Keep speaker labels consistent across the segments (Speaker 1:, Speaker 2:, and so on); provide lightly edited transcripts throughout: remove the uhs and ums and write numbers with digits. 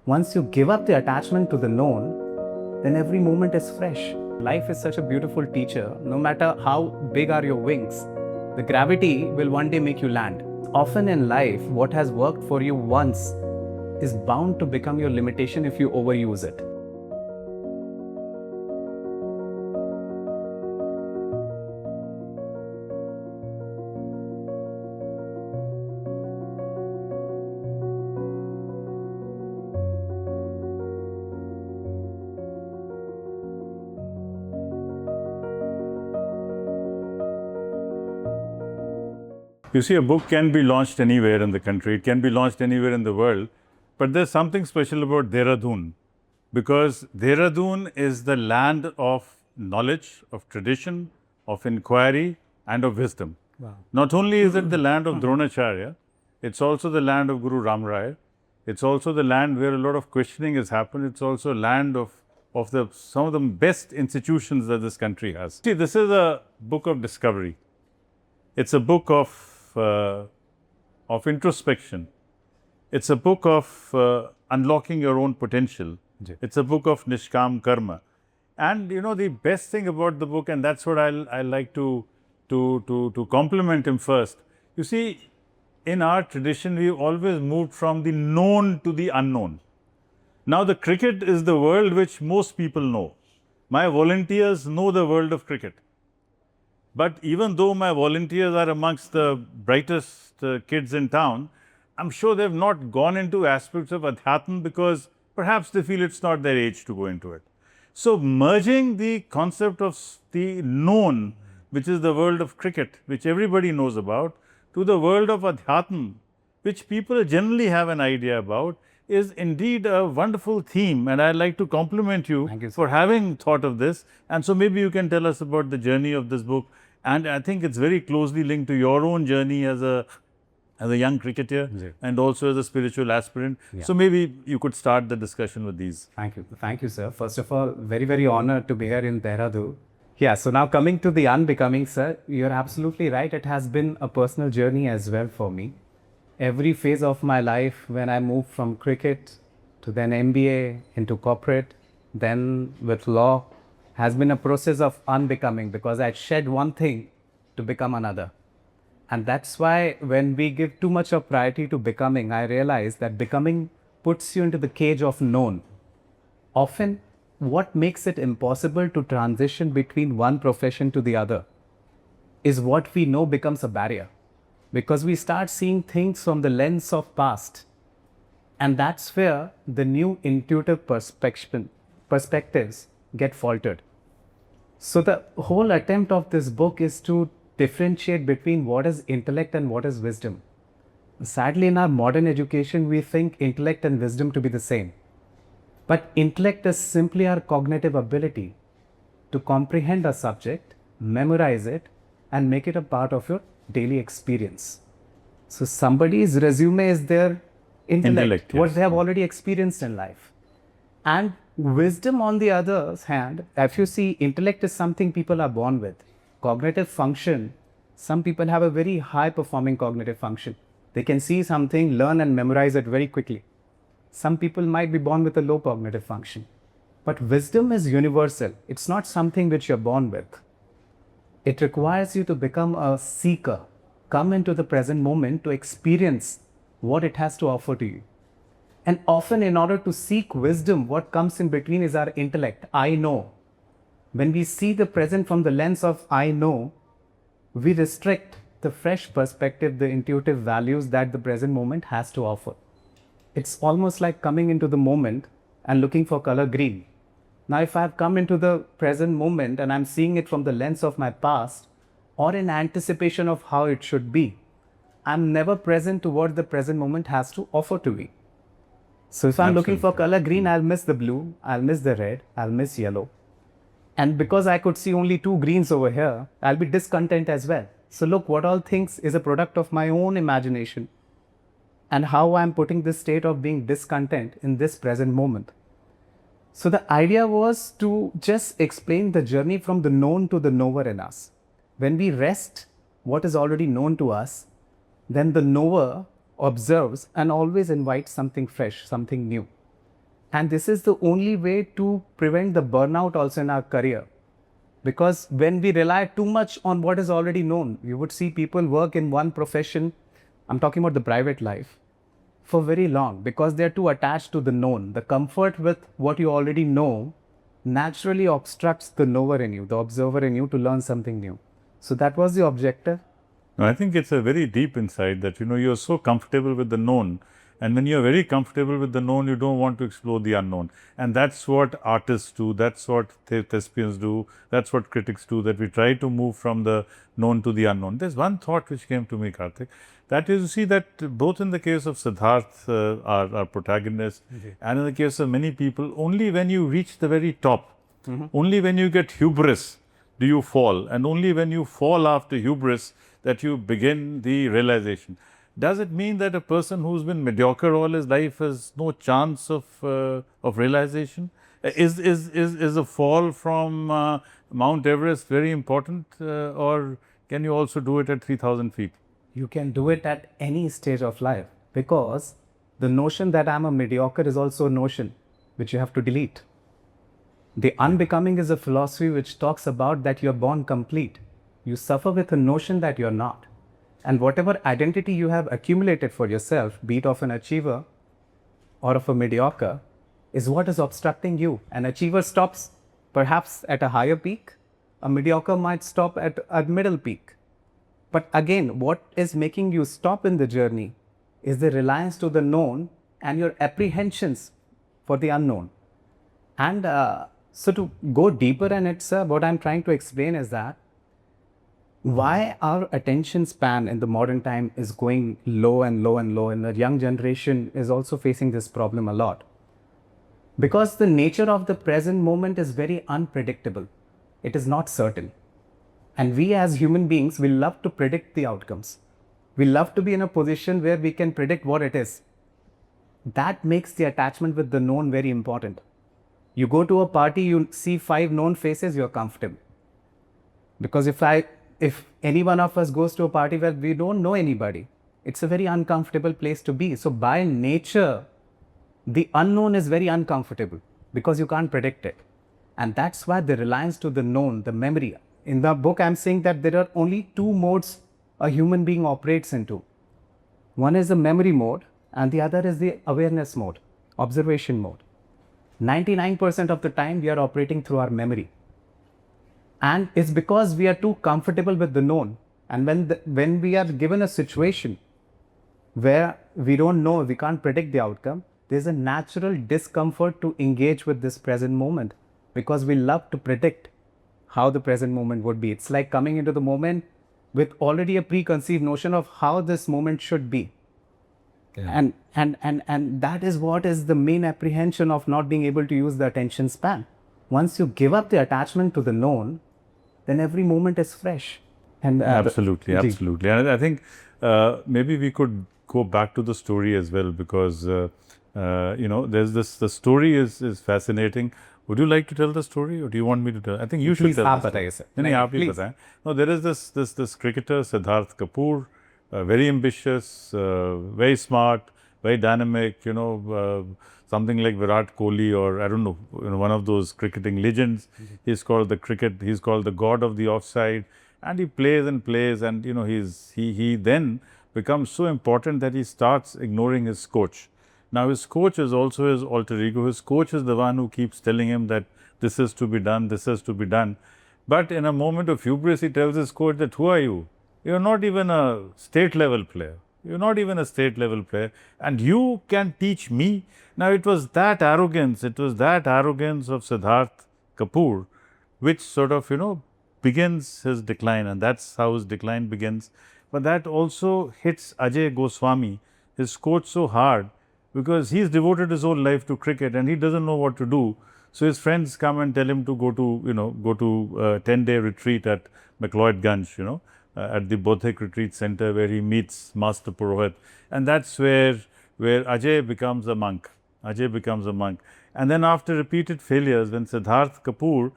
Speaker 1: Once you give up the attachment to the known, then every moment is fresh. Life is such a beautiful teacher. No matter how big are your wings, the gravity will one day make you land. Often in life, what has worked for you once is bound to become your limitation if you overuse it.
Speaker 2: You see, a book can be launched anywhere in the country, it can be launched anywhere in the world, but there's something special about Dehradun, because Dehradun is the land of knowledge, of tradition, of inquiry, and of wisdom.
Speaker 1: Wow.
Speaker 2: Not only is it the land of Dronacharya, it's also the land of Guru Ram Rai, it's also the land where a lot of questioning has happened, it's also a land of some of the best institutions that this country has. See, this is a book of discovery. It's a book of introspection. It's a book of unlocking your own potential. It's a book of nishkam karma. And you know, the best thing about the book, and that's what I like to compliment him first. You see, in our tradition, we've always moved from the known to the unknown. Now, the cricket is the world which most people know. My volunteers know the world of cricket. But even though my volunteers are amongst the brightest kids in town, I'm sure they've not gone into aspects of Adhyatm because perhaps they feel it's not their age to go into it. So, merging the concept of the known, which is the world of cricket, which everybody knows about, to the world of Adhyatm, which people generally have an idea about, is indeed a wonderful theme, and I'd like to compliment you for having thought of this. And so maybe you can tell us about the journey of this book. And I think it's very closely linked to your own journey as a young cricketer and also as a spiritual aspirant. So maybe you could start the discussion with these.
Speaker 1: Thank you, sir. First of all, very, very honored to be here in Dehradun. Yeah, so now coming to the Unbecoming, sir, you're absolutely right. It has been a personal journey as well for me. Every phase of my life, when I moved from cricket to then MBA into corporate, then with law, has been a process of unbecoming, because I shed one thing to become another. And that's why when we give too much of priority to becoming, I realize that becoming puts you into the cage of known. Often, what makes it impossible to transition between one profession to the other is what we know becomes a barrier. Because we start seeing things from the lens of past. And that's where the new intuitive perspectives get faltered. So the whole attempt of this book is to differentiate between what is intellect and what is wisdom. Sadly, in our modern education, we think intellect and wisdom to be the same. But intellect is simply our cognitive ability to comprehend a subject, memorize it, and make it a part of your daily experience. So somebody's resume is their intellect, what they have already experienced in life. And wisdom, on the other hand, if you see, intellect is something people are born with. Cognitive function, some people have a very high performing cognitive function. They can see something, learn and memorize it very quickly. Some people might be born with a low cognitive function. But wisdom is universal. It's not something which you're born with. It requires you to become a seeker, come into the present moment to experience what it has to offer to you. And often, in order to seek wisdom, what comes in between is our intellect. I know. When we see the present from the lens of I know, we restrict the fresh perspective, the intuitive values that the present moment has to offer. It's almost like coming into the moment and looking for color green. Now, if I've come into the present moment and I'm seeing it from the lens of my past or in anticipation of how it should be, I'm never present to what the present moment has to offer to me. So if I'm looking for color green, I'll miss the blue, I'll miss the red, I'll miss yellow. And because I could see only two greens over here, I'll be discontent as well. So look, what all things is a product of my own imagination and how I'm putting this state of being discontent in this present moment. So the idea was to just explain the journey from the known to the knower in us. When we rest what is already known to us, then the knower observes and always invites something fresh, something new. And this is the only way to prevent the burnout also in our career. Because when we rely too much on what is already known, you would see people work in one profession, I'm talking about the private life, for very long because they're too attached to the known. The comfort with what you already know naturally obstructs the knower in you, the observer in you, to learn something new. So that was the objective.
Speaker 2: No, I think it's a very deep insight that, you're so comfortable with the known. And when you're very comfortable with the known, you don't want to explore the unknown. And that's what artists do. That's what thespians do. That's what critics do, that we try to move from the known to the unknown. There's one thought which came to me, Kartik. That is, you see that both in the case of Siddharth, our protagonist, and in the case of many people, only when you reach the very top, only when you get hubris, do you fall. And only when you fall after hubris, that you begin the realization. Does it mean that a person who's been mediocre all his life has no chance of realization? Is a fall from Mount Everest very important, or can you also do it at 3,000 feet?
Speaker 1: You can do it at any stage of life because the notion that I'm a mediocre is also a notion which you have to delete. The unbecoming is a philosophy which talks about that you're born complete. You suffer with a notion that you're not. And whatever identity you have accumulated for yourself, be it of an achiever or of a mediocre, is what is obstructing you. An achiever stops perhaps at a higher peak. A mediocre might stop at a middle peak. But again, what is making you stop in the journey is the reliance to the known and your apprehensions for the unknown. And so to go deeper in it, sir, what I'm trying to explain is that why our attention span in the modern time is going low and low and low, and the young generation is also facing this problem a lot. Because the nature of the present moment is very unpredictable. It is not certain. And we as human beings, we love to predict the outcomes. We love to be in a position where we can predict what it is. That makes the attachment with the known very important. You go to a party, you see 5 known faces, you're comfortable. Because if any one of us goes to a party where we don't know anybody, it's a very uncomfortable place to be. So by nature, the unknown is very uncomfortable because you can't predict it. And that's why the reliance to the known, the memory. In the book, I'm saying that there are only 2 modes a human being operates into. One is the memory mode and the other is the awareness mode, observation mode. 99% of the time we are operating through our memory. And it's because we are too comfortable with the known. And when we are given a situation where we don't know, we can't predict the outcome, there's a natural discomfort to engage with this present moment because we love to predict how the present moment would be. It's like coming into the moment with already a preconceived notion of how this moment should be. Yeah. And that is what is the main apprehension of not being able to use the attention span. Once you give up the attachment to the known, then every moment is fresh. And
Speaker 2: absolutely. And I think maybe we could go back to the story as well because there's this. The story is fascinating. Would you like to tell the story, or do you want me to tell? I think you should tell.
Speaker 1: Please,
Speaker 2: please. No, there is this cricketer Siddharth Kapoor, very ambitious, very smart, very dynamic. Something like Virat Kohli, or I don't know, one of those cricketing legends. He's called the god of the offside, and he plays and plays, and he then becomes so important that he starts ignoring his coach. Now his coach is also his alter ego. His coach is the one who keeps telling him that this is to be done, this is to be done. But in a moment of hubris, he tells his coach that, who are you? You're not even a state level player. You're not even a state level player, and you can teach me. Now it was that arrogance of Siddharth Kapoor which sort of begins his decline, and that's how his decline begins. But that also hits Ajay Goswami, his coach, so hard because he's devoted his whole life to cricket and he doesn't know what to do. So his friends come and tell him to go to a 10-day retreat at McLeodganj, at the Bodhik Retreat Center, where he meets Master Purohit, and that's where Ajay becomes a monk. And then after repeated failures, when Siddharth Kapoor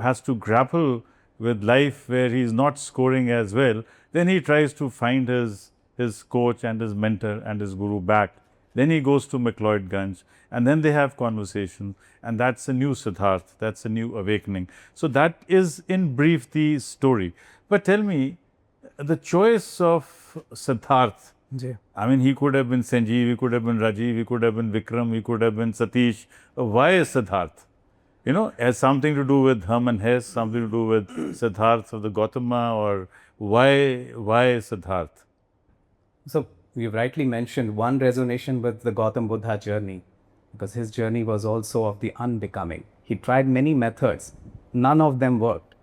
Speaker 2: has to grapple with life where he's not scoring as well, then he tries to find his coach and his mentor and his guru back. Then he goes to McLeodganj, and then they have conversation, and that's a new Siddharth, that's a new awakening. So that is in brief the story. But tell me, the choice of Siddharth,
Speaker 1: ji.
Speaker 2: I mean, he could have been Sanjeev, he could have been Rajiv, he could have been Vikram, he could have been Satish. Why Siddharth? You know, has something to do with Hermann Hesse, something to do with Siddharth of the Gautama, or why Siddharth?
Speaker 1: So you've rightly mentioned one resonation with the Gautam Buddha journey, because his journey was also of the unbecoming. He tried many methods, none of them worked.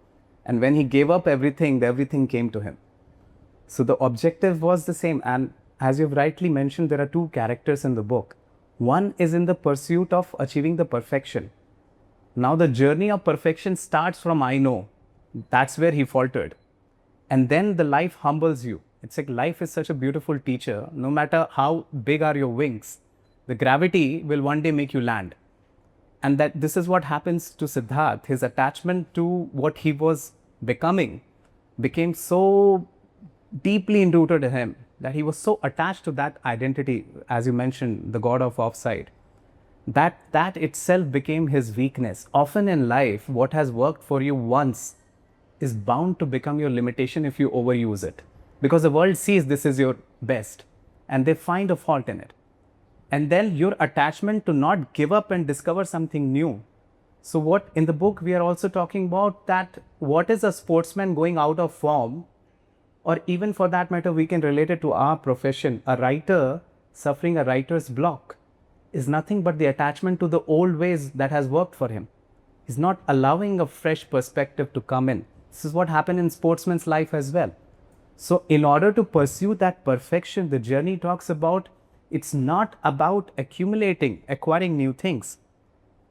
Speaker 1: And when he gave up everything, everything came to him. So the objective was the same. And as you've rightly mentioned, there are two characters in the book. One is in the pursuit of achieving the perfection. Now the journey of perfection starts from I know. That's where he faltered. And then the life humbles you. It's like life is such a beautiful teacher. No matter how big are your wings, the gravity will one day make you land. And that this is what happens to Siddharth. His attachment to what he was becoming became so deeply enrooted in him that he was so attached to that identity, as you mentioned, the god of offside, that itself became his weakness. Often in life, what has worked for you once is bound to become your limitation if you overuse it, because the world sees this is your best and they find a fault in it. And then your attachment to not give up and discover something new. So what in the book we are also talking about, that what is a sportsman going out of form, or even for that matter we can relate it to our profession. A writer suffering a writer's block is nothing but the attachment to the old ways that has worked for him. He's not allowing a fresh perspective to come in. This is what happened in sportsman's life as well. So in order to pursue that perfection, the journey talks about, it's not about accumulating, acquiring new things.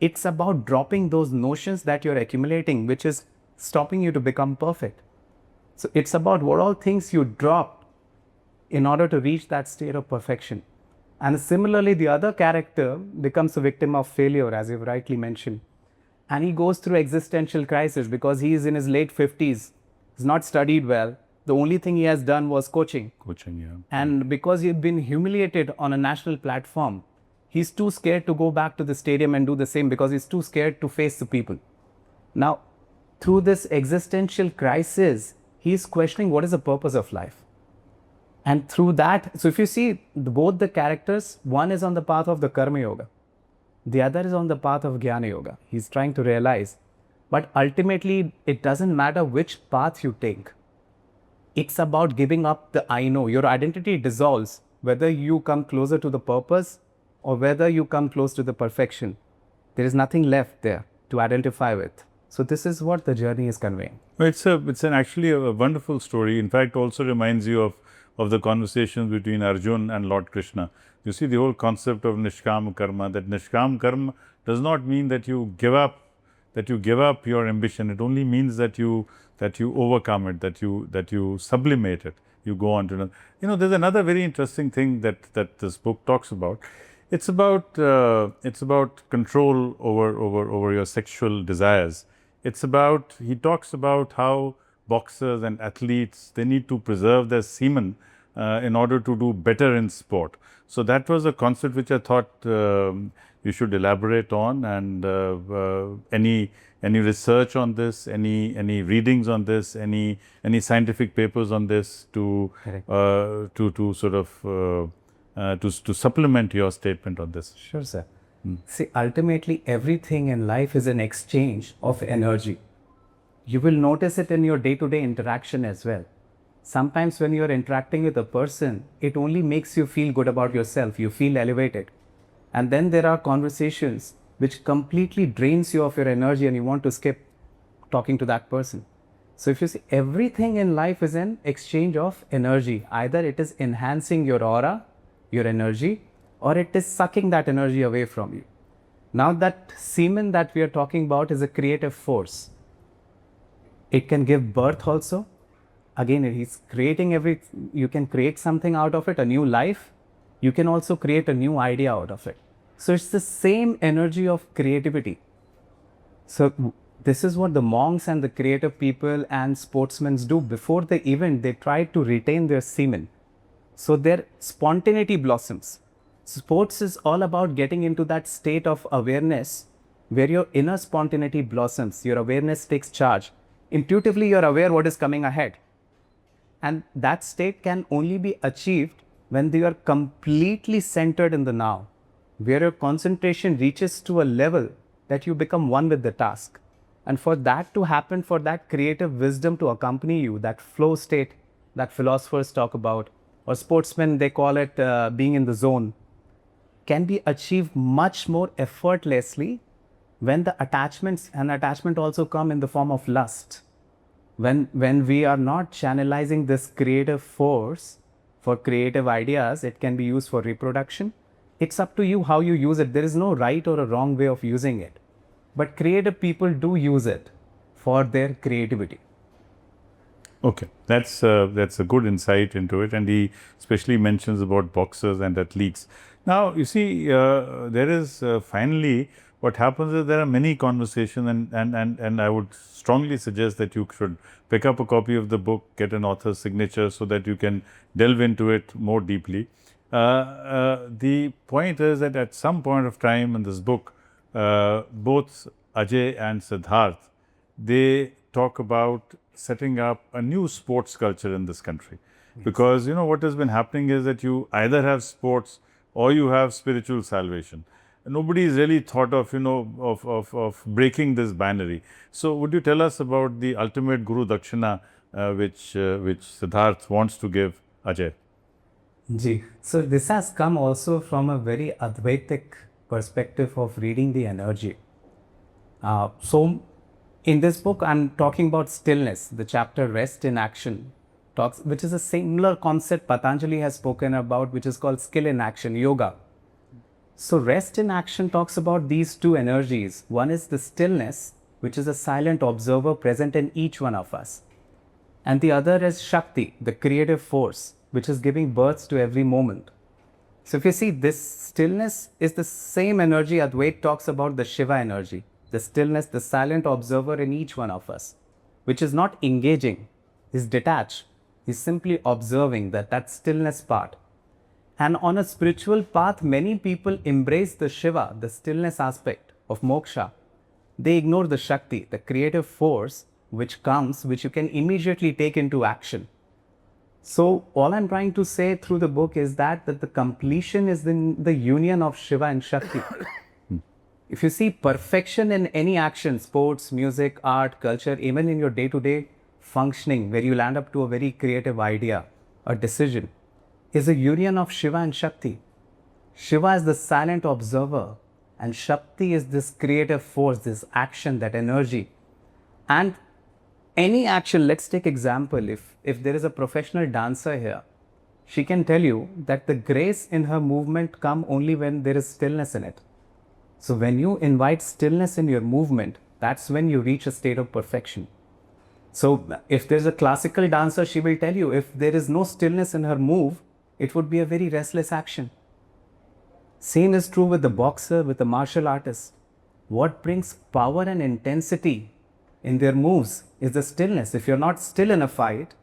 Speaker 1: It's about dropping those notions that you're accumulating, which is stopping you to become perfect. So it's about what all things you drop in order to reach that state of perfection. And similarly, the other character becomes a victim of failure, as you've rightly mentioned. And he goes through existential crisis because he is in his late 50s. He's not studied well. The only thing he has done was coaching.
Speaker 2: Coaching, yeah.
Speaker 1: And because he'd been humiliated on a national platform, he's too scared to go back to the stadium and do the same because he's too scared to face the people. Now, through this existential crisis, he's questioning what is the purpose of life. And through that, so if you see both the characters, one is on the path of the Karma Yoga. The other is on the path of Jnana Yoga. He's trying to realize. But ultimately, it doesn't matter which path you take. It's about giving up the I know. Your identity dissolves whether you come closer to the purpose or whether you come close to the perfection. There is nothing left there to identify with. So this is what the journey is conveying.
Speaker 2: It's actually a wonderful story. In fact, also reminds you of the conversations between Arjun and Lord Krishna. You see the whole concept of Nishkam Karma, that Nishkam Karma does not mean that you give up your ambition. It only means that you overcome it, that you sublimate it. You go on to another. You know, there's another very interesting thing that this book talks about. It's about control over your sexual desires. He talks about how boxers and athletes, they need to preserve their semen in order to do better in sport. So that was a concept which I thought you should elaborate on, and any research on this, any readings on this, any scientific papers on this to supplement your statement on this.
Speaker 1: Sure, sir. See, ultimately, everything in life is an exchange of energy. You will notice it in your day-to-day interaction as well. Sometimes when you're interacting with a person, it only makes you feel good about yourself. You feel elevated. And then there are conversations which completely drains you of your energy and you want to skip talking to that person. So if you see, everything in life is an exchange of energy. Either it is enhancing your aura, your energy, or it is sucking that energy away from you. Now that semen that we are talking about is a creative force. It can give birth also. Again, he's creating you can create something out of it, a new life. You can also create a new idea out of it. So it's the same energy of creativity. So this is what the monks and the creative people and sportsmen do. Before the event, they try to retain their semen. So their spontaneity blossoms. Sports is all about getting into that state of awareness where your inner spontaneity blossoms, your awareness takes charge. Intuitively, you're aware what is coming ahead. And that state can only be achieved when you are completely centered in the now, where your concentration reaches to a level that you become one with the task. And for that to happen, for that creative wisdom to accompany you, that flow state that philosophers talk about, or sportsmen, they call it being in the zone, can be achieved much more effortlessly when the attachments and attachment also come in the form of lust. When we are not channelizing this creative force for creative ideas, it can be used for reproduction. It's up to you how you use it. There is no right or a wrong way of using it. But creative people do use it for their creativity.
Speaker 2: Okay, that's a good insight into it, and he especially mentions about boxers and athletes. Now, you see, there is finally what happens is there are many conversations, and I would strongly suggest that you should pick up a copy of the book, get an author's signature, so that you can delve into it more deeply. The point is that at some point of time in this book, both Ajay and Siddharth, they talk about setting up a new sports culture in this country. Yes. Because, you know, what has been happening is that you either have sports or you have spiritual salvation. And nobody has really thought of, you know, of breaking this binary. So, would you tell us about the ultimate Guru Dakshina which Siddharth wants to give Ajay?
Speaker 1: Ji. So, this has come also from a very Advaitic perspective of reading the energy. So, in this book, I'm talking about stillness, the chapter Rest in Action, which is a similar concept Patanjali has spoken about, which is called skill in action, yoga. So, Rest in Action talks about these two energies. One is the stillness, which is a silent observer present in each one of us. And the other is Shakti, the creative force, which is giving birth to every moment. So, if you see, this stillness is the same energy Advait talks about, the Shiva energy. The stillness, the silent observer in each one of us, which is not engaging, is detached, is simply observing that stillness part. And on a spiritual path, many people embrace the Shiva, the stillness aspect of moksha. They ignore the Shakti, the creative force which comes, which you can immediately take into action. So, all I'm trying to say through the book is that the completion is in the union of Shiva and Shakti. If you see perfection in any action, sports, music, art, culture, even in your day-to-day functioning, where you land up to a very creative idea, a decision, is a union of Shiva and Shakti. Shiva is the silent observer, and Shakti is this creative force, this action, that energy. And any action, let's take example, if there is a professional dancer here, she can tell you that the grace in her movement come only when there is stillness in it. So, when you invite stillness in your movement, that's when you reach a state of perfection. So, if there's a classical dancer, she will tell you if there is no stillness in her move, it would be a very restless action. Same is true with the boxer, with the martial artist. What brings power and intensity in their moves is the stillness. If you're not still in a fight,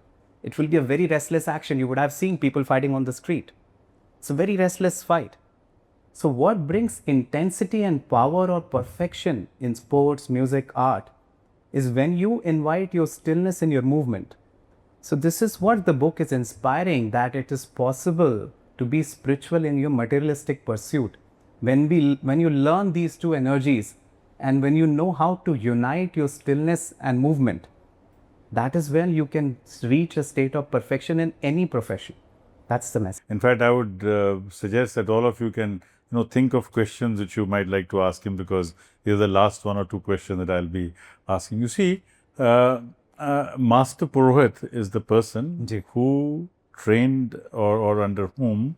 Speaker 1: it will be a very restless action. You would have seen people fighting on the street. It's a very restless fight. So, what brings intensity and power or perfection in sports, music, art is when you invite your stillness in your movement. So, this is what the book is inspiring, that it is possible to be spiritual in your materialistic pursuit. When you learn these two energies and when you know how to unite your stillness and movement, that is when you can reach a state of perfection in any profession. That's the message.
Speaker 2: In fact, I would suggest that all of you can think of questions which you might like to ask him, because these are the last one or two questions that I'll be asking. You see, Master Purohit is the person who trained or under whom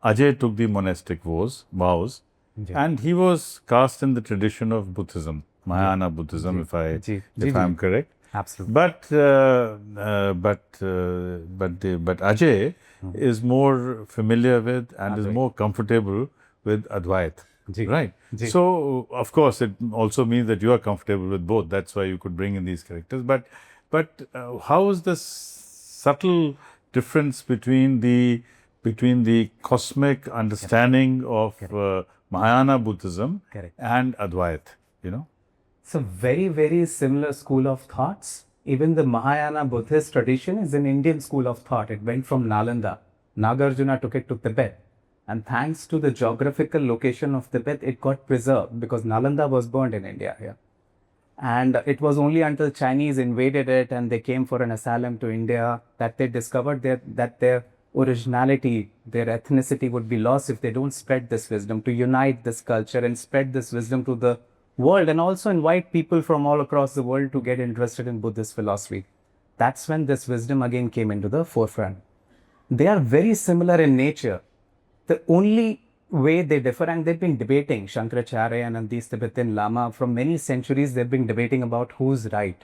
Speaker 2: Ajay took the monastic vows, and he was cast in the tradition of Buddhism, Mahayana Buddhism, if I'm correct.
Speaker 1: Absolutely.
Speaker 2: But Ajay is more familiar with and is more comfortable with Advait, right? So, of course, it also means that you are comfortable with both. That's why you could bring in these characters. But how is the subtle difference between the between the cosmic understanding of Mahayana Buddhism
Speaker 1: Correct.
Speaker 2: and Advait, you know.
Speaker 1: It's a very, very similar school of thoughts. Even the Mahayana Buddhist tradition is an Indian school of thought. It went from Nalanda. Nagarjuna took it to Tibet. And thanks to the geographical location of Tibet, it got preserved because Nalanda was burned in India here. And it was only until Chinese invaded it and they came for an asylum to India that they discovered that their originality, their ethnicity would be lost if they don't spread this wisdom, to unite this culture and spread this wisdom to the world and also invite people from all across the world to get interested in Buddhist philosophy. That's when this wisdom again came into the forefront. They are very similar in nature. The only way they differ, and they've been debating, Shankaracharya and these Tibetan Lama, from many centuries, they've been debating about who's right.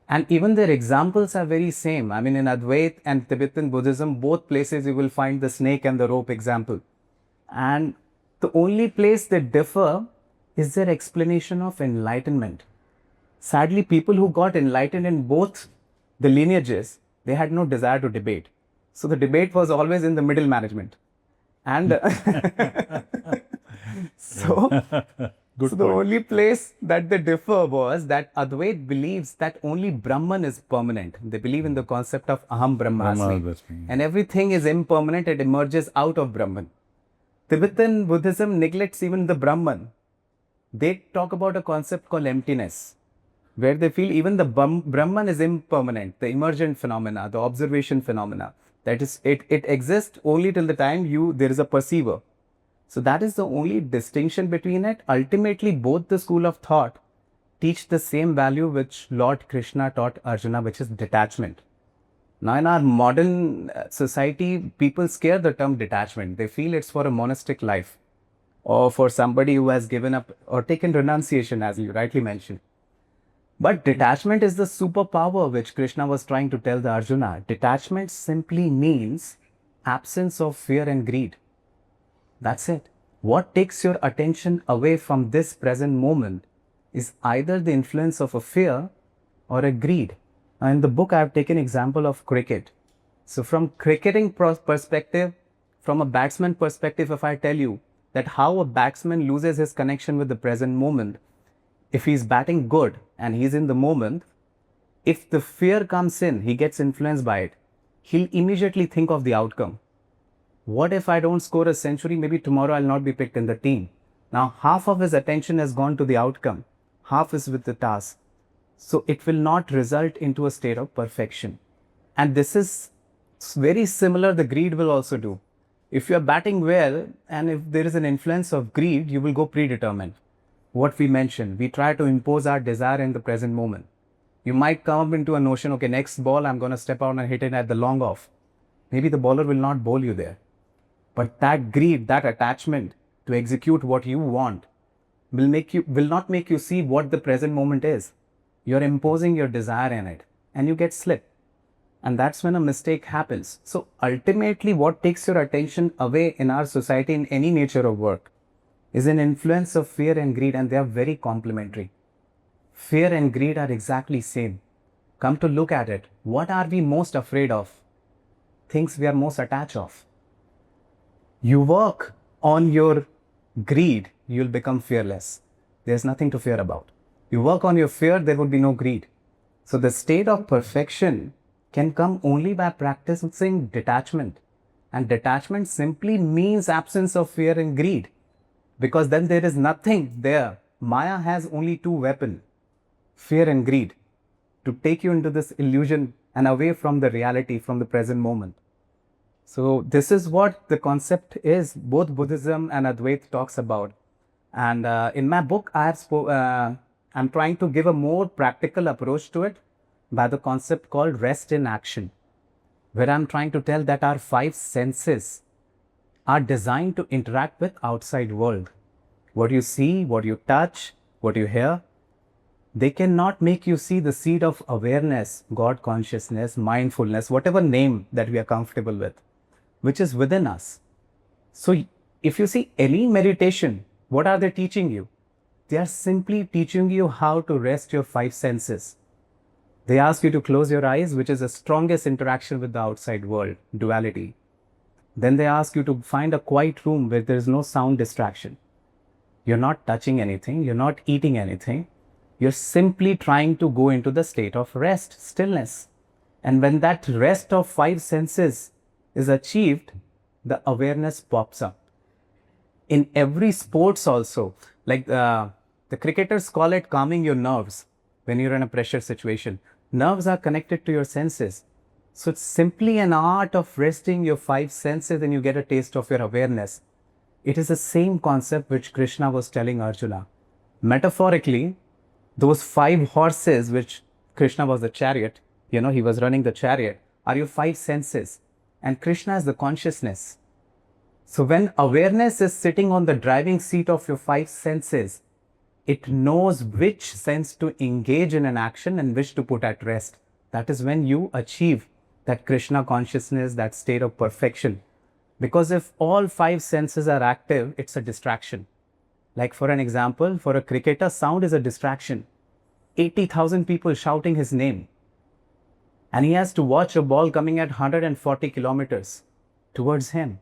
Speaker 1: And even their examples are very same. I mean, in Advait and Tibetan Buddhism, both places you will find the snake and the rope example. And the only place they differ is their explanation of enlightenment. Sadly, people who got enlightened in both the lineages, they had no desire to debate. So the debate was always in the middle management. And so the only place that they differ was that Advait believes that only Brahman is permanent. They believe in the concept of Aham Brahmasmi. And everything is impermanent, it emerges out of Brahman. Tibetan Buddhism neglects even the Brahman. They talk about a concept called emptiness, where they feel even the Brahman is impermanent, the emergent phenomena, the observation phenomena. That is, it exists only till the time there is a perceiver. So that is the only distinction between it. Ultimately, both the school of thought teach the same value which Lord Krishna taught Arjuna, which is detachment. Now, in our modern society, people scare the term detachment. They feel it's for a monastic life or for somebody who has given up or taken renunciation, as you rightly mentioned. But detachment is the superpower which Krishna was trying to tell the Arjuna. Detachment simply means absence of fear and greed. That's it. What takes your attention away from this present moment is either the influence of a fear or a greed. In the book, I have taken example of cricket. So from cricketing perspective, from a batsman perspective, if I tell you that how a batsman loses his connection with the present moment, if he's batting good and he's in the moment, if the fear comes in, he gets influenced by it, he'll immediately think of the outcome. What if I don't score a century? Maybe tomorrow I'll not be picked in the team. Now, half of his attention has gone to the outcome, half is with the task. So it will not result into a state of perfection. And this is very similar, the greed will also do. If you are batting well and if there is an influence of greed, you will go predetermined. What we mentioned, we try to impose our desire in the present moment. You might come up into a notion, okay, next ball, I'm going to step out and hit it at the long off. Maybe the bowler will not bowl you there. But that greed, that attachment to execute what you want will not make you see what the present moment is. You're imposing your desire in it and you get slipped. And that's when a mistake happens. So ultimately, what takes your attention away in our society in any nature of work is an influence of fear and greed, and they are very complementary. Fear and greed are exactly same. Come to look at it, what are we most afraid of? Things we are most attached of. You work on your greed, you'll become fearless. There's nothing to fear about. You work on your fear, there will be no greed. So the state of perfection can come only by practicing detachment. And detachment simply means absence of fear and greed. Because then there is nothing there. Maya has only two weapons, fear and greed, to take you into this illusion and away from the reality, from the present moment. So this is what the concept is, both Buddhism and Advait talks about. And in my book, I'm trying to give a more practical approach to it by the concept called rest in action, where I'm trying to tell that our five senses are designed to interact with outside world. What you see, what you touch, what you hear, they cannot make you see the seed of awareness, God consciousness, mindfulness, whatever name that we are comfortable with, which is within us. So if you see any meditation, what are they teaching you? They are simply teaching you how to rest your five senses. They ask you to close your eyes, which is the strongest interaction with the outside world, duality. Then they ask you to find a quiet room where there is no sound distraction. You're not touching anything, you're not eating anything. You're simply trying to go into the state of rest, stillness. And when that rest of five senses is achieved, the awareness pops up. In every sports also, like the cricketers call it calming your nerves when you're in a pressure situation. Nerves are connected to your senses. So it's simply an art of resting your five senses and you get a taste of your awareness. It is the same concept which Krishna was telling Arjuna. Metaphorically, those five horses, which Krishna was the chariot, he was running the chariot, are your five senses. And Krishna is the consciousness. So when awareness is sitting on the driving seat of your five senses, it knows which sense to engage in an action and which to put at rest. That is when you achieve that Krishna consciousness, that state of perfection. Because if all five senses are active, it's a distraction. Like for an example, for a cricketer, sound is a distraction. 80,000 people shouting his name. And he has to watch a ball coming at 140 kilometers towards him.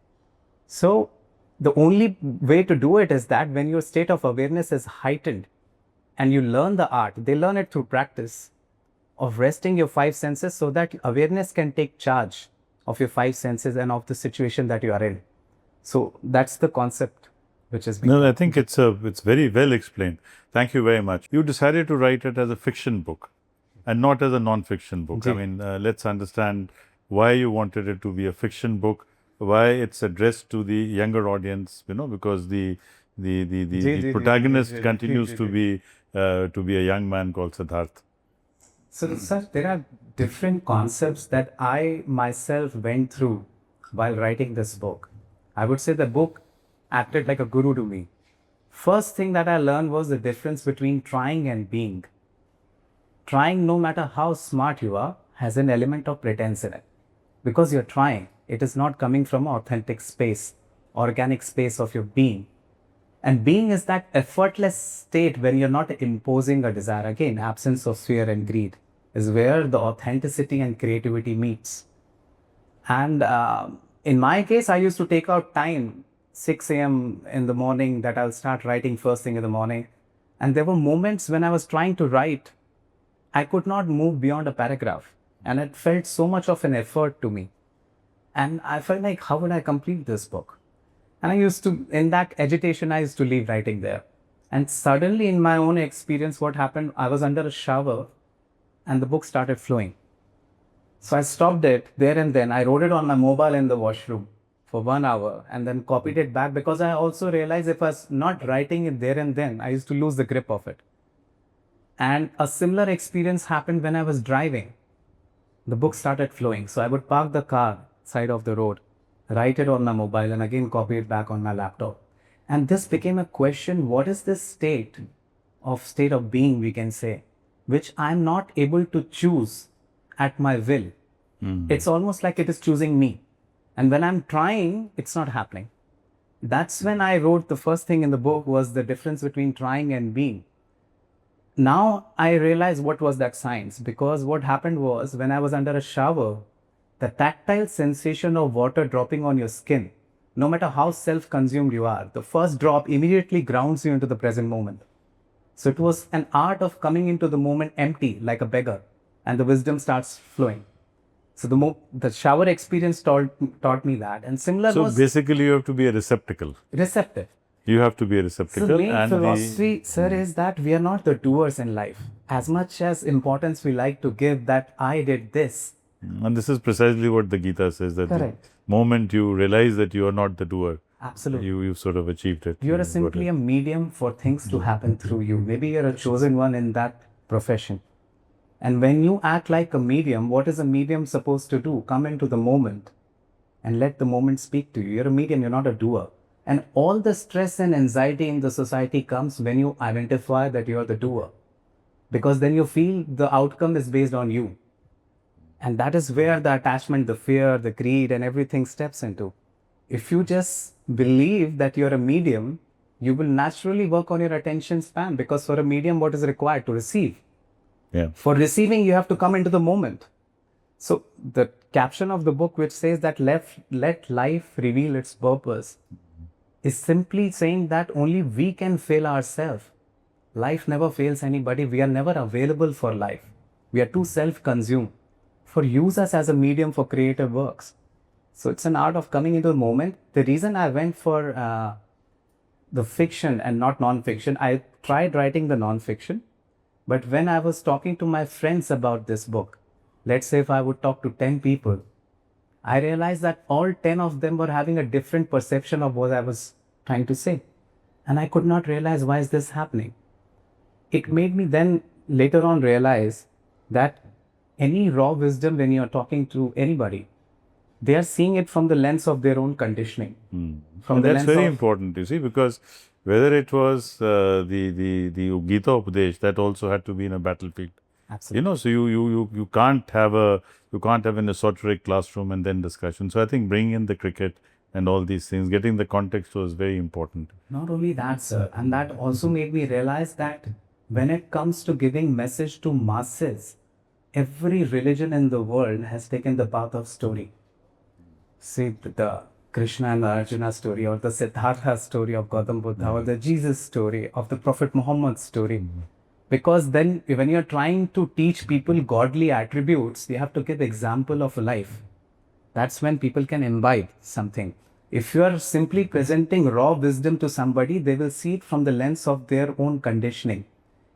Speaker 1: So the only way to do it is that when your state of awareness is heightened and you learn the art, they learn it through practice of resting your five senses so that awareness can take charge of your five senses and of the situation that you are in. So that's the concept which is being...
Speaker 2: No, I think it's very well explained. Thank you very much. You decided to write it as a fiction book and not as a non-fiction book. I mean, let's understand why you wanted it to be a fiction book, why it's addressed to the younger audience, because the protagonist continues to be a young man called Siddharth.
Speaker 1: So, sir, there are different concepts that I myself went through while writing this book. I would say the book acted like a guru to me. First thing that I learned was the difference between trying and being. Trying, no matter how smart you are, has an element of pretense in it. Because you're trying, it is not coming from an authentic space, organic space of your being. And being is that effortless state when you're not imposing a desire. Again, absence of fear and greed is where the authenticity and creativity meets. And in my case, I used to take out time, 6 a.m. in the morning, that I'll start writing first thing in the morning. And there were moments when I was trying to write, I could not move beyond a paragraph. And it felt so much of an effort to me. And I felt like, how would I complete this book? And I used to, in that agitation, I used to leave writing there. And suddenly, in my own experience, what happened, I was under a shower and the book started flowing. So I stopped it there and then. I wrote it on my mobile in the washroom for 1 hour and then copied it back, because I also realized if I was not writing it there and then, I used to lose the grip of it. And a similar experience happened when I was driving. The book started flowing. So I would park the car side of the road, write it on my mobile, and again copy it back on my laptop. And this became a question: what is this state of being, we can say, which I'm not able to choose at my will? It's almost like it is choosing me. And when I'm trying, it's not happening. That's when I wrote the first thing in the book, was the difference between trying and being. Now I realize what was that science, because what happened was, when I was under a shower, the tactile sensation of water dropping on your skin, no matter how self-consumed you are, the first drop immediately grounds you into the present moment. So it was an art of coming into the moment empty, like a beggar, and the wisdom starts flowing. So the shower experience taught me that. And similar
Speaker 2: So
Speaker 1: was...
Speaker 2: basically, you have to be a receptacle.
Speaker 1: receptive.
Speaker 2: You have to be a receptacle.
Speaker 1: So the main philosophy, sir, is that we are not the doers in life. As much as importance we like to give that I did this.
Speaker 2: And this is precisely what the Gita says, that
Speaker 1: Correct.
Speaker 2: the moment you realize that you are not the doer,
Speaker 1: Absolutely.
Speaker 2: you've sort of achieved it.
Speaker 1: You're simply a medium for things to happen through you. Maybe you're a chosen one in that profession. And when you act like a medium, what is a medium supposed to do? Come into the moment and let the moment speak to you. You're a medium, you're not a doer. And all the stress and anxiety in the society comes when you identify that you're the doer. Because then you feel the outcome is based on you. And that is where the attachment, the fear, the greed and everything steps into. If you just believe that you're a medium, you will naturally work on your attention span, because for a medium, what is required? To receive.
Speaker 2: Yeah.
Speaker 1: For receiving, you have to come into the moment. So the caption of the book, which says that let life reveal its purpose, is simply saying that only we can fail ourselves. Life never fails anybody. We are never available for life. We are too self-consumed. For use us as a medium for creative works. So it's an art of coming into the moment. The reason I went for the fiction and not non-fiction, I tried writing the non-fiction. But when I was talking to my friends about this book, let's say if I would talk to 10 people, I realized that all 10 of them were having a different perception of what I was trying to say. And I could not realize why is this happening. It made me then later on realize that any raw wisdom when you're talking to anybody, they are seeing it from the lens of their own conditioning.
Speaker 2: From that's very important, you see, because whether it was the Gita Upadesh, that also had to be in a battlefield.
Speaker 1: Absolutely.
Speaker 2: You know, so you can't have an esoteric classroom and then discussion. So I think bringing in the cricket and all these things, getting the context was very important.
Speaker 1: Not only that, sir, and that also made me realize that when it comes to giving message to masses, every religion in the world has taken the path of story. See the Krishna and Arjuna story, or the Siddhartha story of Gautam Buddha, or the Jesus story of the Prophet Muhammad story. Because then when you're trying to teach people godly attributes, you have to give example of life. That's when people can imbibe something. If you are simply presenting raw wisdom to somebody, they will see it from the lens of their own conditioning.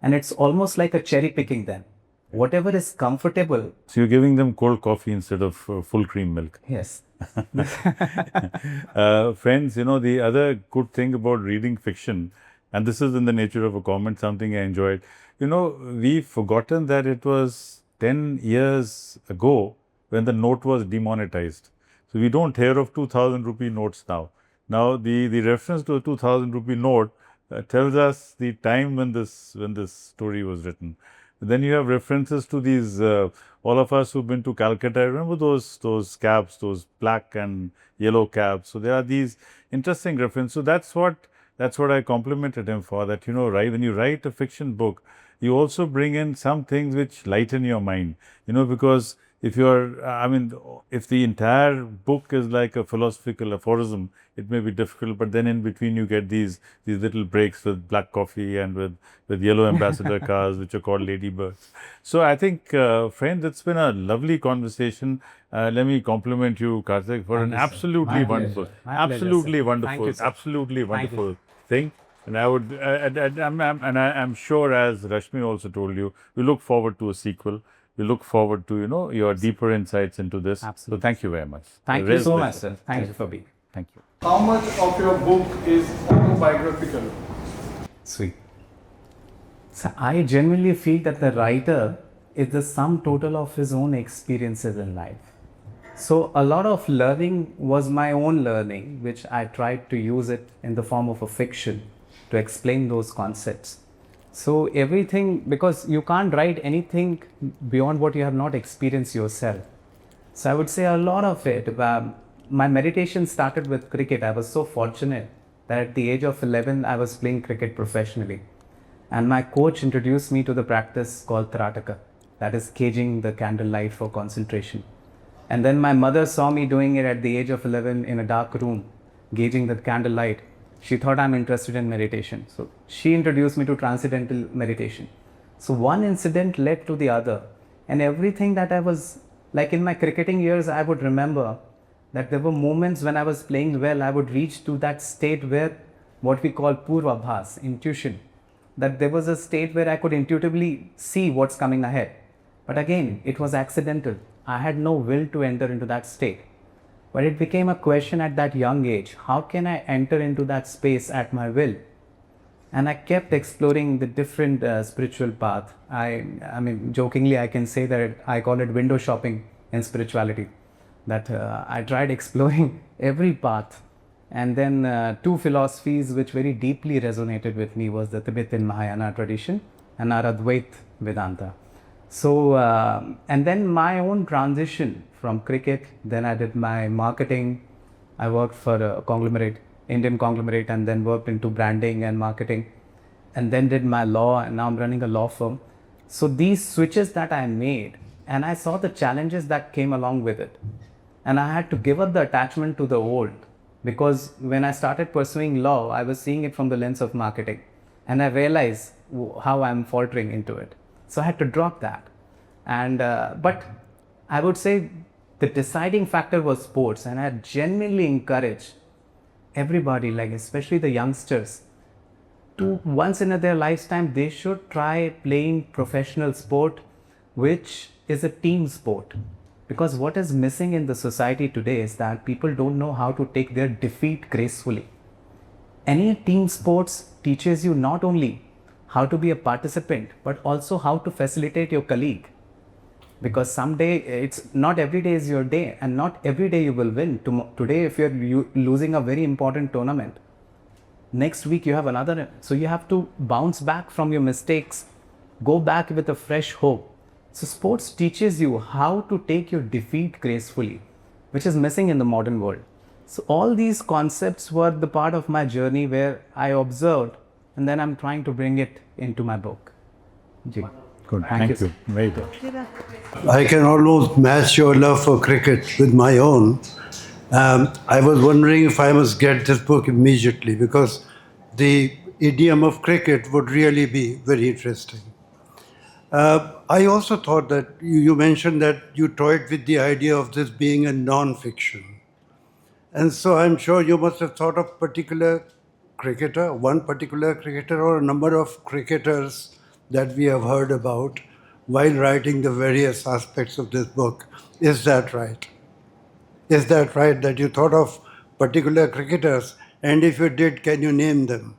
Speaker 1: And it's almost like a cherry picking then. Whatever is comfortable.
Speaker 2: So you're giving them cold coffee instead of full cream milk.
Speaker 1: Yes.
Speaker 2: Friends, you know, the other good thing about reading fiction, and this is in the nature of a comment, something I enjoyed. You know, we've forgotten that it was 10 years ago when the note was demonetized. So we don't hear of 2000 rupee notes now. Now the reference to a 2000 rupee note tells us the time when this story was written. Then you have references to these, all of us who've been to Calcutta, remember those cabs, those black and yellow cabs. So there are these interesting references. So that's what I complimented him for, that, you know, when you write a fiction book, you also bring in some things which lighten your mind, you know, because if if the entire book is like a philosophical aphorism, it may be difficult, but then in between you get these little breaks with black coffee and with yellow ambassador cars, which are called ladybirds. So I think, friends, it's been a lovely conversation. Let me compliment you, Kartik, for an absolutely wonderful thing. And I'm sure, as Rashmi also told you, we look forward to a sequel. We look forward to, you know, your deeper insights into this.
Speaker 1: Absolutely.
Speaker 2: So thank you very much.
Speaker 1: Thank you so much, sir. Thank you for being.
Speaker 2: Thank you.
Speaker 3: How much of your book is autobiographical?
Speaker 1: Sweet. So I genuinely feel that the writer is the sum total of his own experiences in life. So a lot of learning was my own learning, which I tried to use it in the form of a fiction to explain those concepts. So everything, because you can't write anything beyond what you have not experienced yourself. So I would say a lot of it. My meditation started with cricket. I was so fortunate that at the age of 11, I was playing cricket professionally. And my coach introduced me to the practice called Kartikeya, that is caging the candlelight for concentration. And then my mother saw me doing it at the age of 11 in a dark room, gauging the candlelight. She thought I'm interested in meditation. So she introduced me to transcendental meditation. So one incident led to the other. And everything that I was, like in my cricketing years, I would remember that there were moments when I was playing well, I would reach to that state where what we call purvabhas, intuition. That there was a state where I could intuitively see what's coming ahead. But again, it was accidental. I had no will to enter into that state. But it became a question at that young age, how can I enter into that space at my will? And I kept exploring the different spiritual path. I mean, jokingly, I can say that I call it window shopping in spirituality. That I tried exploring every path. And then two philosophies which very deeply resonated with me was the Tibetan Mahayana tradition and our Advait Vedanta. So, and then my own transition from cricket, then I did my marketing. I worked for a conglomerate, Indian conglomerate, and then worked into branding and marketing, and then did my law, and now I'm running a law firm. So these switches that I made and I saw the challenges that came along with it. And I had to give up the attachment to the old, because when I started pursuing law, I was seeing it from the lens of marketing, and I realized how I'm faltering into it. So I had to drop that. And but I would say the deciding factor was sports, and I genuinely encourage everybody, like especially the youngsters, to once in their lifetime they should try playing professional sport, which is a team sport. Because what is missing in the society today is that people don't know how to take their defeat gracefully. Any team sports teaches you not only how to be a participant, but also how to facilitate your colleague. Because someday, it's not every day is your day, and not every day you will win. Today, if you're losing a very important tournament, next week you have another. So you have to bounce back from your mistakes, go back with a fresh hope. So sports teaches you how to take your defeat gracefully, which is missing in the modern world. So all these concepts were the part of my journey where I observed, and then I'm trying to bring it into my book. Ji.
Speaker 2: Good.
Speaker 1: Thank you,
Speaker 2: you. Very good.
Speaker 4: I can almost match your love for cricket with my own. I was wondering if I must get this book immediately, because the idiom of cricket would really be very interesting. I also thought that you mentioned that you toyed with the idea of this being a non-fiction. And so I'm sure you must have thought of particular cricketer, one particular cricketer, or a number of cricketers that we have heard about while writing the various aspects of this book. Is that right? Is that right, that you thought of particular cricketers? And if you did, can you name them?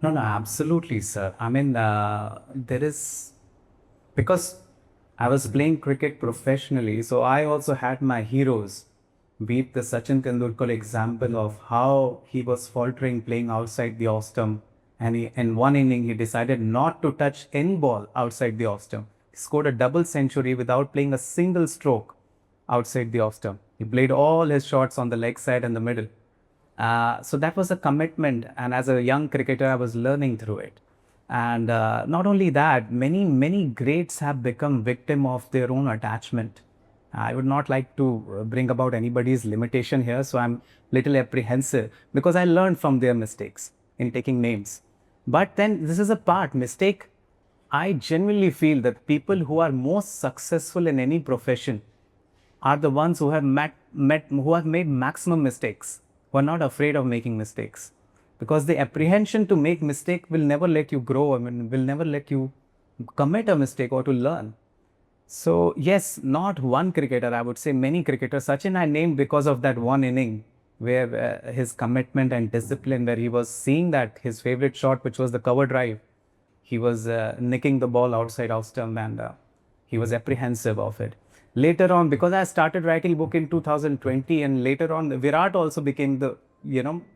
Speaker 1: No, absolutely, sir. I mean, there is, because I was playing cricket professionally, so I also had my heroes. Be it the Sachin Tendulkar example of how he was faltering playing outside the off stump, and in one inning he decided not to touch any ball outside the off stump. He scored a double century without playing a single stroke outside the off stump. He played all his shots on the leg side and the middle. So that was a commitment, and as a young cricketer, I was learning through it. And not only that, many greats have become victim of their own attachment. I would not like to bring about anybody's limitation here, so I'm little apprehensive, because I learned from their mistakes in taking names. But then this is a part mistake. I genuinely feel that people who are most successful in any profession are the ones who have who have made maximum mistakes, who are not afraid of making mistakes. Because the apprehension to make mistake will never let you grow, will never let you commit a mistake or to learn. So yes, not one cricketer, I would say many cricketers. Sachin I named because of that one inning where his commitment and discipline, where he was seeing that his favorite shot, which was the cover drive, he was nicking the ball outside off stump, and he was apprehensive of it. Later on, because I started writing book in 2020, and later on Virat also became the,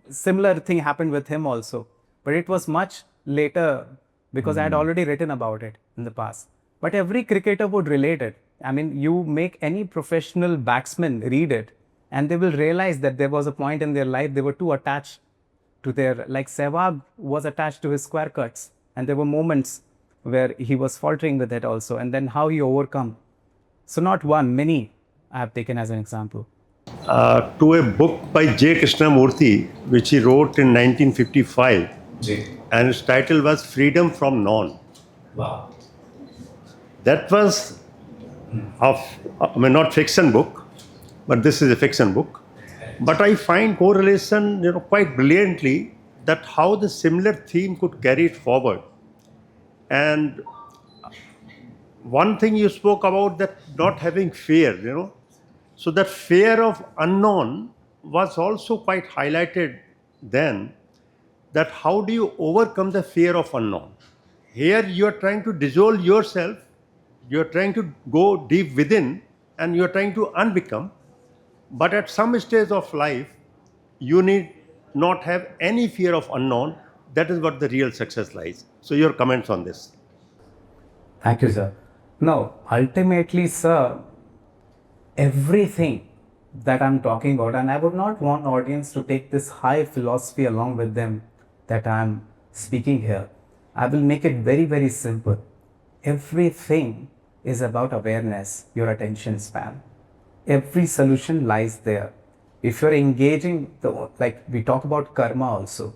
Speaker 1: similar thing happened with him also. But it was much later, because I had already written about it in the past. But every cricketer would relate it. I mean, you make any professional batsman read it, and they will realize that there was a point in their life they were too attached to their, like Sehwag was attached to his square cuts, and there were moments where he was faltering with it also, and then how he overcome. So not one, many I have taken as an example.
Speaker 5: To a book by J. Krishnamurthy, which he wrote in 1955, and its title was Freedom from None.
Speaker 1: Wow.
Speaker 5: That was not fiction book, but this is a fiction book. But I find correlation, quite brilliantly, that how the similar theme could carry it forward. And one thing you spoke about, that not having fear, so that fear of unknown was also quite highlighted then, that how do you overcome the fear of unknown? Here you are trying to dissolve yourself, you are trying to go deep within, and you are trying to unbecome. But at some stage of life, you need not have any fear of unknown. That is what the real success lies. So your comments on this.
Speaker 1: Thank you, sir. No, ultimately, sir, everything that I'm talking about, and I would not want audience to take this high philosophy along with them that I'm speaking here. I will make it very, very simple. Everything is about awareness, your attention span. Every solution lies there. If you're engaging, like we talk about karma also.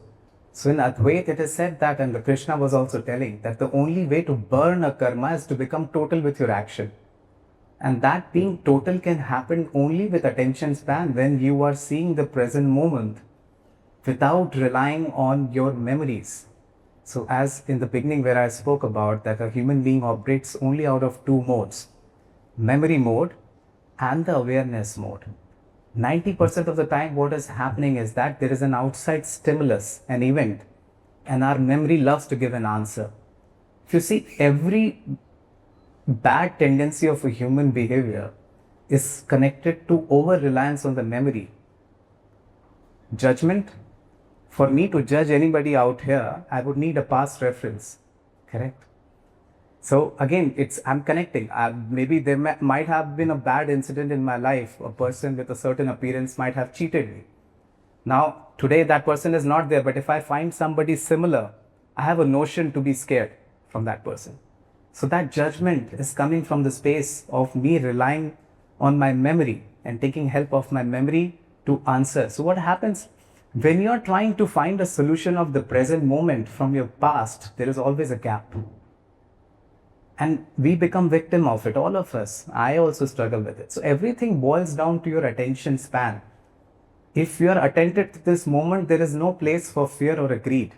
Speaker 1: So in Advait it is said that, and the Krishna was also telling, that the only way to burn a karma is to become total with your action. And that being total can happen only with attention span, when you are seeing the present moment without relying on your memories. So as in the beginning where I spoke about that a human being operates only out of two modes, memory mode and the awareness mode. 90% of the time what is happening is that there is an outside stimulus, an event, and our memory loves to give an answer. If you see, every bad tendency of a human behavior is connected to over-reliance on the memory. Judgment, for me to judge anybody out here, I would need a past reference, correct? So again, I'm connecting. Maybe there might have been a bad incident in my life. A person with a certain appearance might have cheated me. Now, today that person is not there, but if I find somebody similar, I have a notion to be scared from that person. So that judgment is coming from the space of me relying on my memory and taking help of my memory to answer. So what happens when you're trying to find a solution of the present moment from your past? There is always a gap. And we become victim of it, all of us. I also struggle with it. So everything boils down to your attention span. If you are attentive to this moment, there is no place for fear or greed.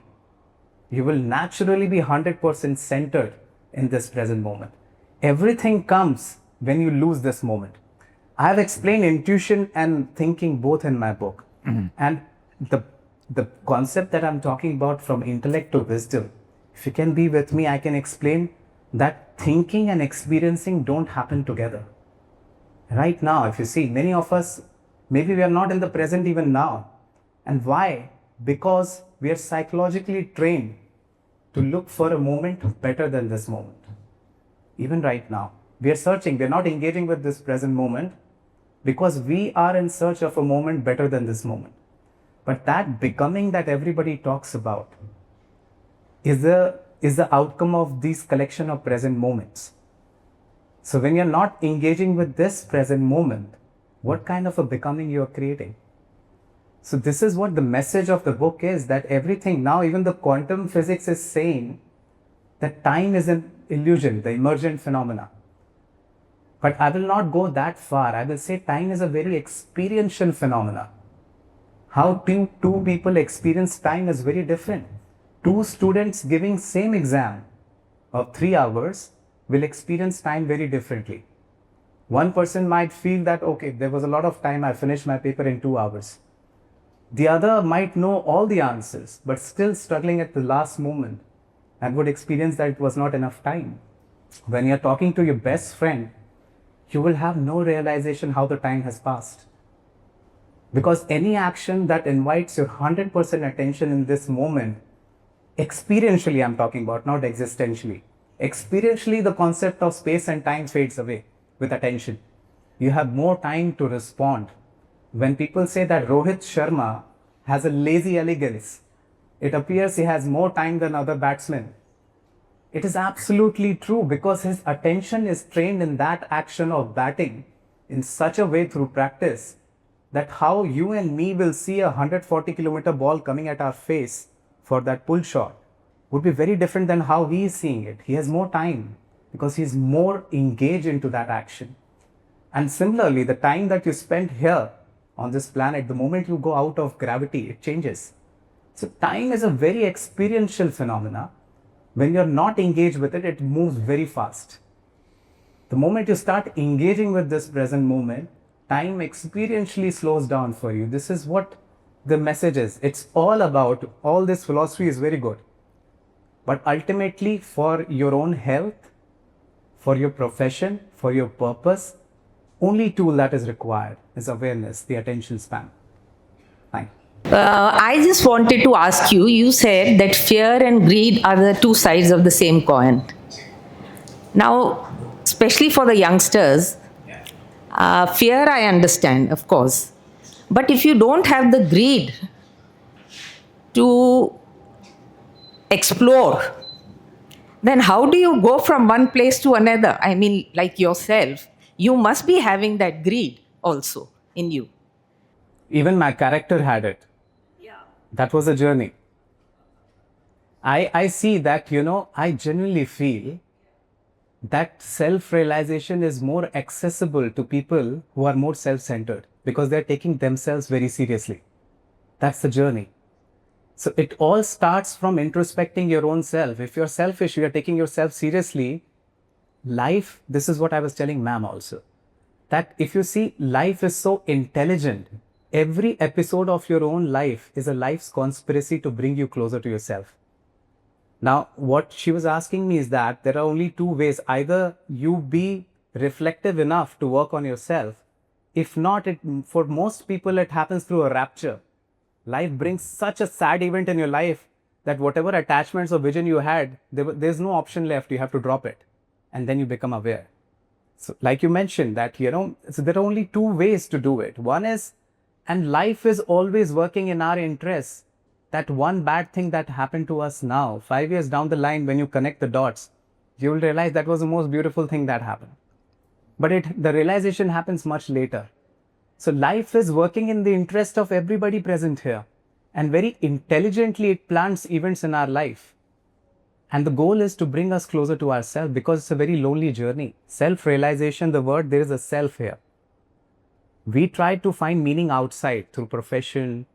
Speaker 1: You will naturally be 100% centered in this present moment. Everything comes when you lose this moment. I have explained intuition and thinking both in my book. And the concept that I'm talking about, from intellect to wisdom, if you can be with me, I can explain that thinking and experiencing don't happen together. Right now, if you see, many of us, maybe we are not in the present even now. And why? Because we are psychologically trained to look for a moment better than this moment. Even right now, we are searching, we are not engaging with this present moment because we are in search of a moment better than this moment. But that becoming that everybody talks about is the outcome of these collection of present moments. So when you're not engaging with this present moment, what kind of a becoming you are creating? So this is what the message of the book is, that everything now, even the quantum physics is saying that time is an illusion, the emergent phenomena. But I will not go that far. I will say time is a very experiential phenomena. How two people experience time is very different. Two students giving same exam of 3 hours will experience time very differently. One person might feel that, okay, there was a lot of time, I finished my paper in 2 hours. The other might know all the answers, but still struggling at the last moment and would experience that it was not enough time. When you're talking to your best friend, you will have no realization how the time has passed. Because any action that invites your 100% attention in this moment, experientially I'm talking about, not existentially. Experientially, the concept of space and time fades away with attention. You have more time to respond. When people say that Rohit Sharma has a lazy elegance, it appears he has more time than other batsmen. It is absolutely true, because his attention is trained in that action of batting in such a way through practice that how you and me will see a 140-kilometer ball coming at our face for that pull shot would be very different than how he is seeing it. He has more time because he is more engaged into that action. And similarly, the time that you spend here on this planet, the moment you go out of gravity, it changes. So time is a very experiential phenomena. When you're not engaged with it, it moves very fast. The moment you start engaging with this present moment, time experientially slows down for you. This is what the message is. It's all about, all this philosophy is very good. But ultimately, for your own health, for your profession, for your purpose, only tool that is required is awareness, the attention span. Thank you.
Speaker 6: I just wanted to ask you, you said that fear and greed are the two sides of the same coin. Now, especially for the youngsters, fear I understand, of course. But if you don't have the greed to explore then how do you go from one place to another? I mean, like yourself, you must be having that greed also in you.
Speaker 1: Even my character had it. That was a journey. I see that, I genuinely feel that self-realization is more accessible to people who are more self-centered because they're taking themselves very seriously. That's the journey. So it all starts from introspecting your own self. If you're selfish, you're taking yourself seriously, life, this is what I was telling ma'am also, that if you see, life is so intelligent. Every episode of your own life is a life's conspiracy to bring you closer to yourself. Now, what she was asking me is that there are only two ways. Either you be reflective enough to work on yourself. If not, for most people, it happens through a rapture. Life brings such a sad event in your life that whatever attachments or vision you had, there's no option left. You have to drop it. And then you become aware. So like you mentioned that, so there are only two ways to do it. One is, and life is always working in our interests. That one bad thing that happened to us now, 5 years down the line, when you connect the dots, you will realize that was the most beautiful thing that happened. But the realization happens much later. So life is working in the interest of everybody present here. And very intelligently, it plants events in our life. And the goal is to bring us closer to ourselves because it's a very lonely journey. Self-realization, the word, there is a self here. We try to find meaning outside through profession,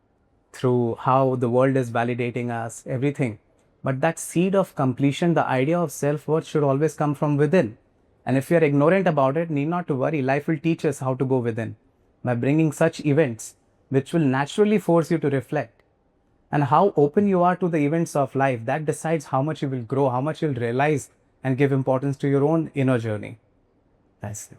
Speaker 1: through how the world is validating us, everything. But that seed of completion, the idea of self-worth should always come from within. And if you are ignorant about it, need not to worry. Life will teach us how to go within by bringing such events which will naturally force you to reflect. And how open you are to the events of life, that decides how much you will grow, how much you'll realize and give importance to your own inner journey. That's it.